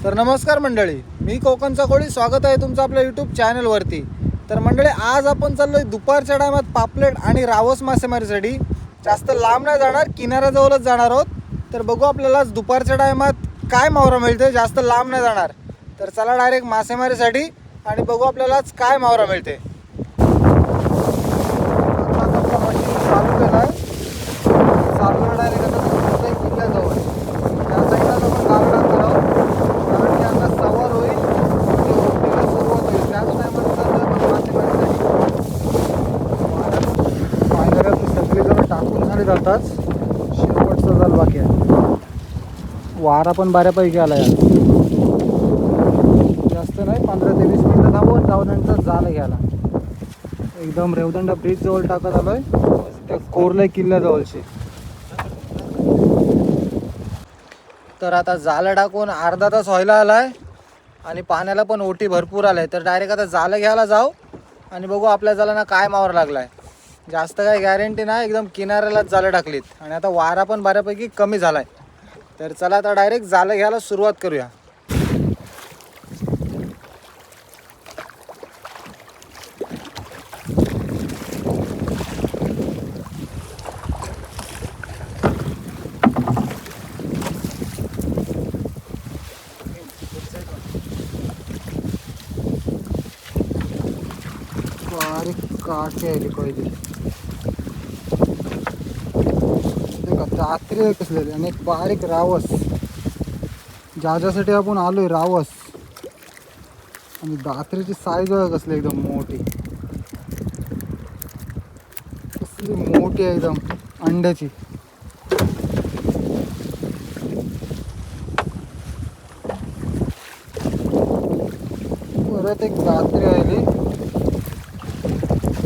तर नमस्कार मंडळी, मी कोकणचा कोळी. स्वागत आहे तुमचं आपल्या यूट्यूब चॅनलवरती. तर मंडळी, आज आपण चाललोय दुपारच्या टायमात पापलेट आणि रावस मासेमारीसाठी. जास्त लांब नाही जाणार, किनाऱ्याजवळच जाणार आहोत. तर बघू आपल्याला दुपारच्या टायमात काय मावरा मिळते. जास्त लांब नाही जाणार, तर चला डायरेक्ट मासेमारीसाठी आणि बघू आपल्याला आज काय मावरा मिळते. चालू केला चालू डायरेक्ट आता किल्ल्याजवळ त्या साईडला आपण गाव टाकणार आहोत. कारण की आता सवार होईल, ओपणीला सुरुवात होईल. त्याच टायमात मासेमारीसाठी सगळीजण टाकून झाले जातात. शेवटचं जाल बाकी आहे. वारा पण बऱ्यापैकी आला यार. जास्त नाही, 15 ते 20 मिनटं थांबून जाऊन जाल घ्यायला. एकदम रेवदंडा ब्रिज जवळ टाकत आलोय, त्या कोरले किल्ल्याजवळची. तर आता जालं टाकून अर्धा तास व्हायला आलाय आणि पाण्याला पण ओटी भरपूर आलाय. तर डायरेक्ट आता जालं घ्यायला जाऊ आणि बघू आपल्या जालांना काय मावर लागलाय. जास्त काही गॅरंटी नाही, एकदम किनाऱ्यालाच जालं टाकलीत आणि आता वारा पण बऱ्यापैकी कमी झालाय. तर चला आता डायरेक्ट जालं घ्यायला सुरुवात करूया. बारीक काठी आली पाहिजे का, दात्री कसलेली आणि एक बारीक रावस. ज्याच्यासाठी आपण आलोय रावस. आणि दात्रीची साईज कसली एकदम मोठी, कसली मोठी आहे एकदम, अंड्याची. परत एक दात्री आली,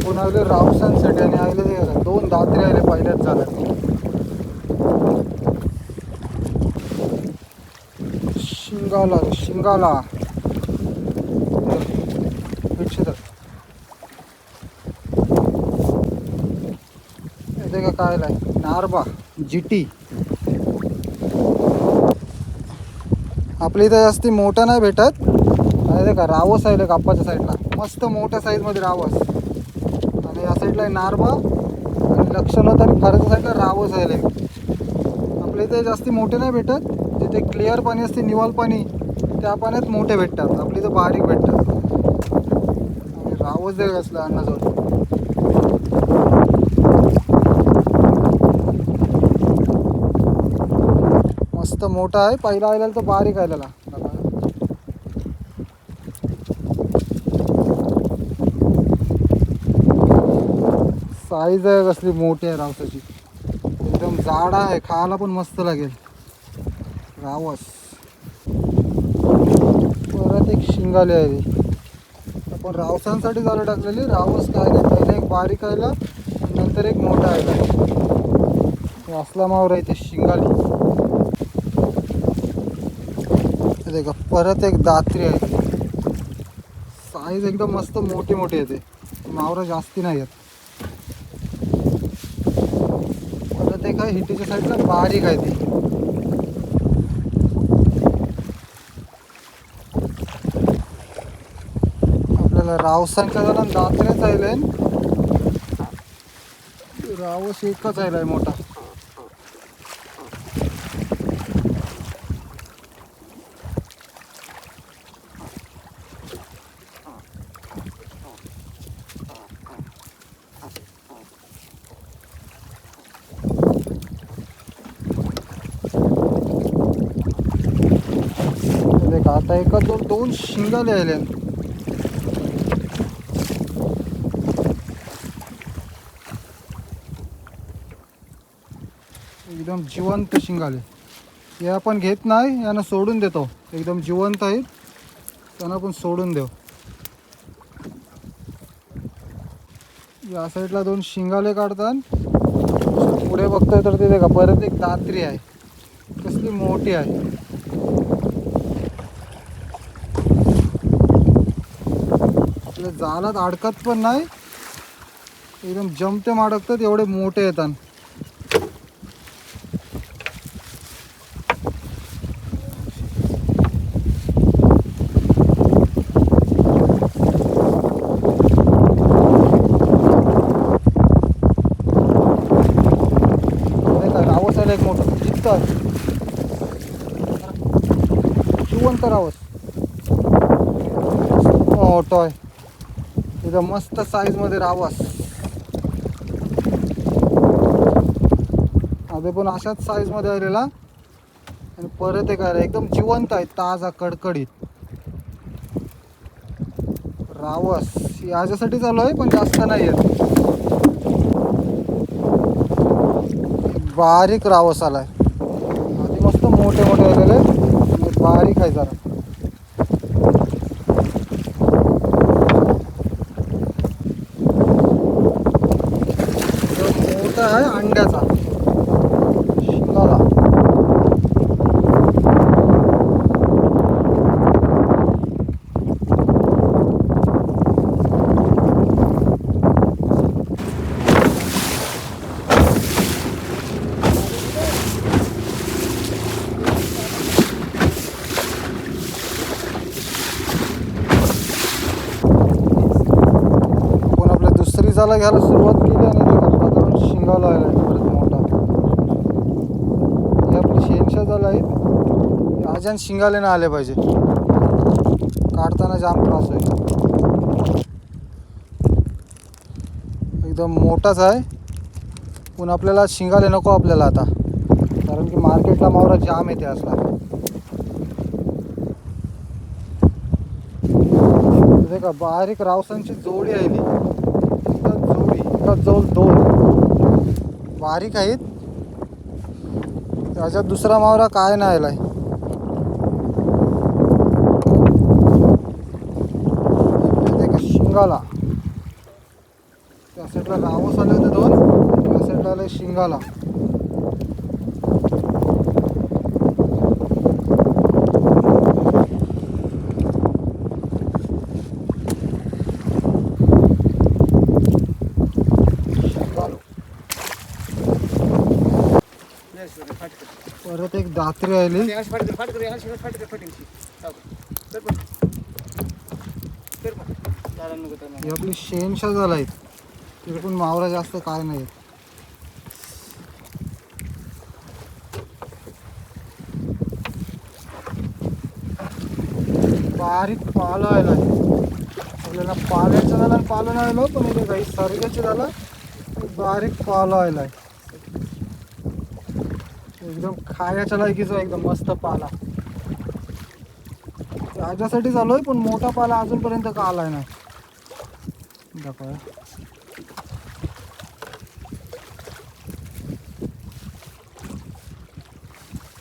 पुन्हा आले रावसांसाठी आणि आले 2 दात्री आले पहिल्याच झालं. शिंगाला येते का काय लाय, नारबा जीटी. आपल्या इथं जास्ती मोठा नाही भेटत. आहे का रावस आहे कापाच्या साईडला, मस्त मोठ्या साईजमध्ये रावस. आणि या साईडला आहे नारबा आणि लक्षण आणि फारच्या साईडला रावस आहे. आपल्या इथे जास्ती मोठे नाही भेटत. जिथे क्लिअर पाणी असते, निवाल पाणी, त्या पाण्यात मोठे भेटतात. आपल्या इथं बारीक भेटतात. आणि रावस आहे कसलं अन्नाजवळ. मस्त मोठा आहे. पहिला आलेला तर बारीक आलेला. साईज आहे कसली मोठी आहे रावसाची, एकदम जाड आहे. खायला पण मस्त लागेल रावस. परत एक शिंगाली आहे. आपण रावसांसाठी झालं टाकलेली. रावस काय नाही, पहिले एक बारीक आयला नंतर एक मोठा आयला. असला मावर आहे ते शिंगाली. का परत एक दात्री आहे. साईज एकदम मस्त मोठी मोठी येते. मावरा जास्ती नाही आहेत. परत एक आहे हिटीच्या साईडला बारीक आहे ती. आपल्याला रावसांच्या जरा दात्रेच आले. रावस एकच आलाय मोठा. आता एका दोन शिंगाले आले. एकदम जिवंत शिंगाले. हे आपण घेत नाही, यांना सोडून देतो. एकदम जिवंत आहेत, त्यांना आपण सोडून देऊ. या साईडला 2 शिंगाले काढतात. पुढे बघतोय तर तिथे का परत एक दात्री आहे, कसली मोठी आहे. आपल्या जालात अडकत पण नाही, एकदम जमते अडकतात. एवढे मोठे येतात. एक मोठं जिथं जिवंत रावस मोठं आहे एकदम मस्त साईज मध्ये रावस. आधी पण अशाच साईज मध्ये आलेला आणि परत एक आला एकदम जिवंत आहे ताजा कडकडीत रावस. याच्यासाठी चालू आहे पण जास्त नाही येत. बारीक रावस आलाय. आधी मस्त मोठे मोठे आलेले आणि बारीक आहे जरा. मोठा आहे अंड्याचा शिंगाला. जाला घ्यायला सुरुवात केली आणि ते वातावरण शिंगाला आलं आहे परत मोठा. हे आपली शेनशा झाला आहेत. अजान शिंगाले ना आले पाहिजे, काढताना जाम त्रास आहे. एकदम मोठाच आहे पण आपल्याला शिंगाले नको आपल्याला आता, कारण की मार्केटला मावरा जाम येते असला. का बारीक रावसांची जोडी आहे. जवळ दोन बारीक आहेत. त्याच्यात दुसरा मावरा काय नाही आलाय. शिंगाला त्या साईडला रावस आले होते दोन, त्या साईडला आले शिंगाला. परत एक दात्री आली. ही आपली शेनशा झाला आहे. तिथे पण मावरा जास्त काय नाही. बारीक पाला आला आपल्याला. पाल्याचं झालं आणि पालं नाही आलं पण इथे काही सर्गाचे झालं बारीक पाला आलाय. एकदम खायच्या लायकीचा एकदम मस्त पाला. त्याच्यासाठी चालू आहे पण मोठा पाला अजूनपर्यंत का आलाय नाही.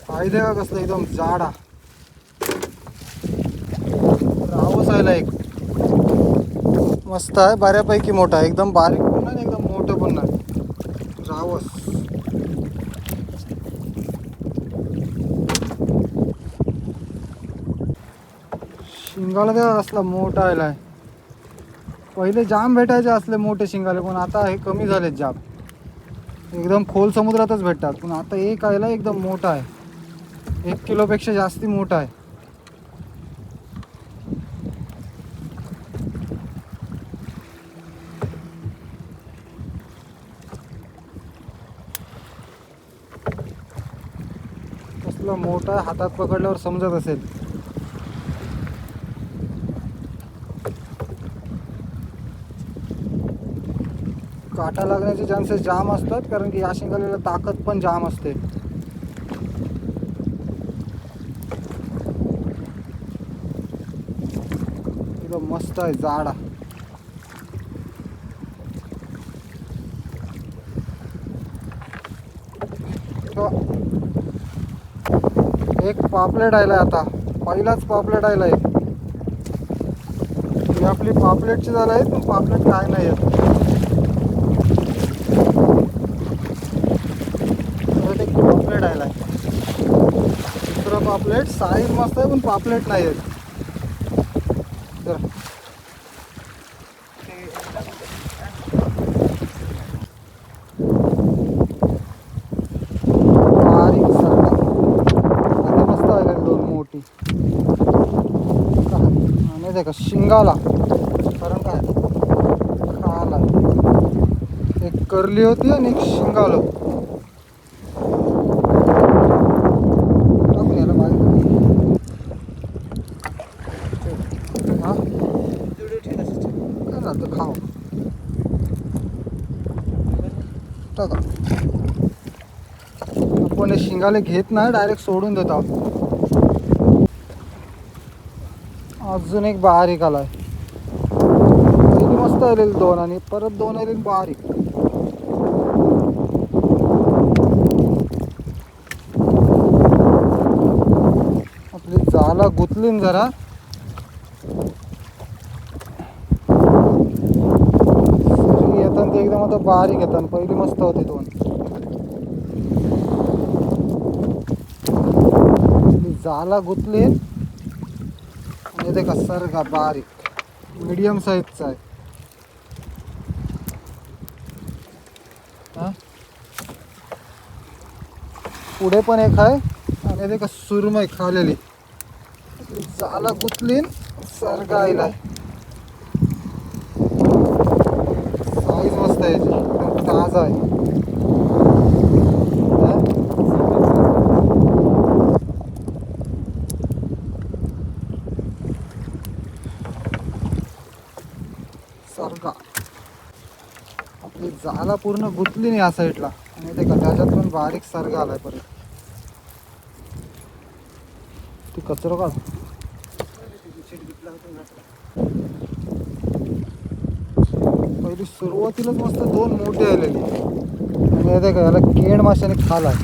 फायदे का कसलं एकदम जाडा रावस आयला एक मस्त आहे. बऱ्यापैकी मोठा आहे. एकदम बारीक पण नाही एकदम मोठं पण नाही. रावस शिंगाला त्या असला मोठा आलाय. पहिले जाम भेटायचे असले मोठे शिंगाले पण आता हे कमी झालेत जाम. एकदम खोल समुद्रातच भेटतात पण आता एक आयला एकदम मोठा आहे. 1 किलोपेक्षा जास्ती मोठा आहे. कसला मोठा हातात पकडल्यावर समजत असेल. काटा लागण्याचे चान्सेस जाम असतात कारण की या शिंगालेला ताकद पण जाम असते. एकदम मस्त आहे जाडा. एक पापलेट आलाय आता. पहिलाच पापलेट आलाय. ही आपली पापलेटची झालं आहे पण पापलेट काय नाही येत. पापलेट आलाय दुसरा पापलेट. साईज मस्त आहे पण पापलेट नाही आहेत. बारीक आता मस्त आले दोन मोठी. आणि ते का शिंगाला कारण काय खाला एक करली होती आणि एक शिंगाला. टाका. आपण हे शिंगाले घेत नाही, डायरेक्ट सोडून देत आहोत. अजून एक बारीक आलाय. पहिली मस्त आलेली 2 आणि परत 2 आलेली बारीक. आपली जाला गुतलीन जरा. सरी येतात ते एकदम आता बारीक येतात. पहिली मस्त होती 2. जाला गुतली आणि ते कसर का बारीक मीडियम साईजचा आहे. पुढे पण एक आहे आणि ते का सुरमई खालेली. जाला गुतलीन सरगा आईला. साईज मस्त आहे, एकदम ताजा आहे. सरगा आपली जाला पूर्ण गुतली नाही या साईडला आणि ते का त्याच्यात पण बारीक सरगा आलाय. परत ती कचरा काढ. पहिली सुरुवातीलाच मस्त 2 मोठे आलेली आणि ते का याला केड माशाने खालाय.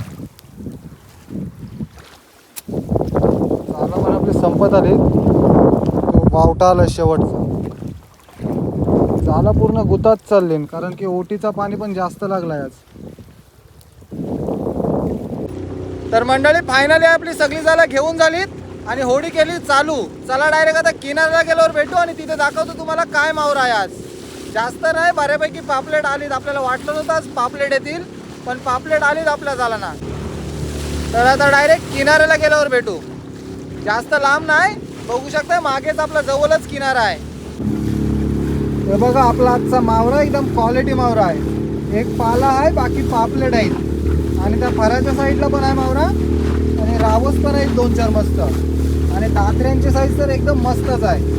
जाला पण आपली संपत आली. तो बावटा आला शेवटचा. जाला पूर्ण गुतात चालले कारण की ओटीचा पाणी पण जास्त लागलाय आज. तर मंडळी फायनली आपली सगळी जाला घेऊन झालीत आणि होडी केली चालू. चला डायरेक्ट आता किनाऱ्याला गेल्यावर भेटू आणि तिथे दाखवतो तुम्हाला काय मावरा आहे आज. जास्त नाही, बऱ्यापैकी पापलेट आलीत. आपल्याला वाटलं नव्हतं आज पापलेट येतील, पण पापलेट आलीत आपल्या जालांना. तर आता डायरेक्ट किनाऱ्याला गेल्यावर भेटू. जास्त लांब नाही, बघू शकता मागेच आपला जवळच किनारा आहे. हे बघा आपला आजचा मावरा एकदम क्वालिटी मावरा आहे. एक पाला आहे, बाकी पापलेट आहेत आणि त्या फराच्या साईडला पण आहे मावरा आणि रावस पण आहेत 2-4 मस्त. आणि दात्र्यांची साईज तर एकदम मस्तच आहे.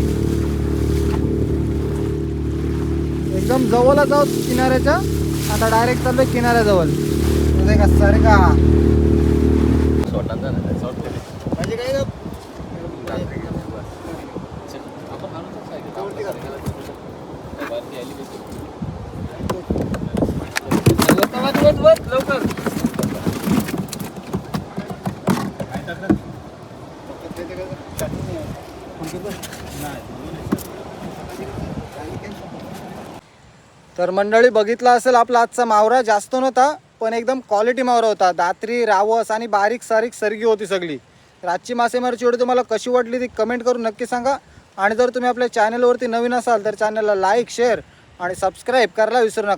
एकदम जवळच जाऊ किनाऱ्याच्या. आता डायरेक्ट चाललोय किनाऱ्याजवळ. म्हणजे का सरगा म्हणजे काय लवकर. तर मंडळी बघितला असेल आपला आजचा मावरा जास्त नव्हता, पण एकदम क्वालिटी मावरा होता. दात्री, रावस आणि बारीक सारीक सरगी होती सगळी. तर आजची मासेमारीची व्हिडिओ तुम्हाला कशी वाटली ती कमेंट करून नक्की सांगा. आणि जर तुम्ही आपल्या चॅनलवरती नवीन असाल तर चॅनलला लाईक, शेअर आणि सबस्क्राईब करायला विसरू नका.